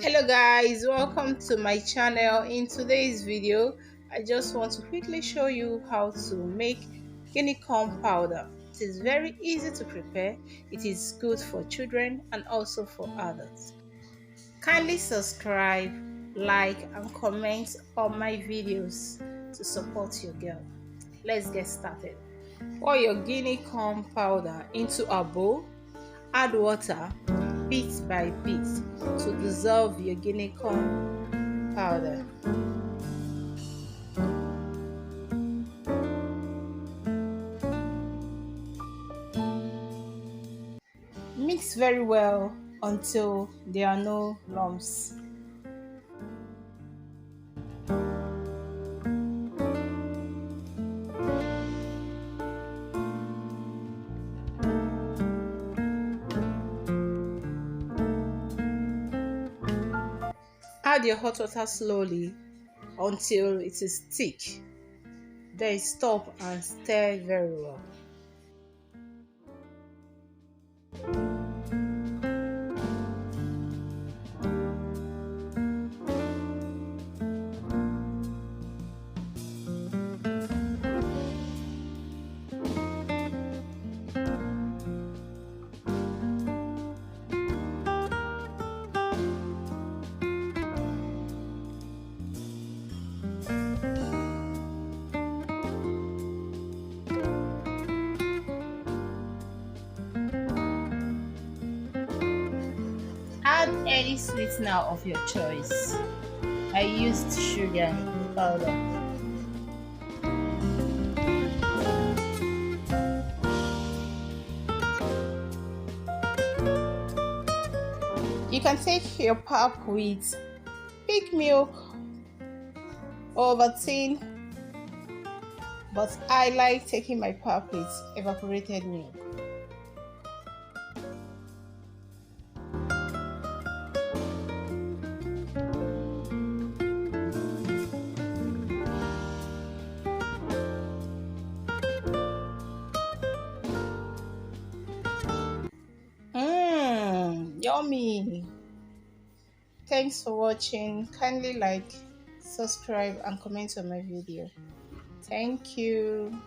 Hello guys, welcome to my channel. In today's video I just want to quickly show you how to make Guinea corn powder. It is very easy to prepare. It is good for children and also for adults. Kindly subscribe, like and comment on my videos to support your girl. Let's get started. Pour your Guinea corn powder into a bowl. Add water bit by bit to dissolve your Guinea corn powder. Mix very well until there are no lumps. Add your hot water slowly until it is thick. Then stop and stir very well. Add any sweetener of your choice. I used sugar powder. You can take your pap with pig milk or Ovaltine, but I like taking my pap with evaporated milk. Yummy! Thanks for watching. Kindly like, subscribe and comment on my video. Thank you.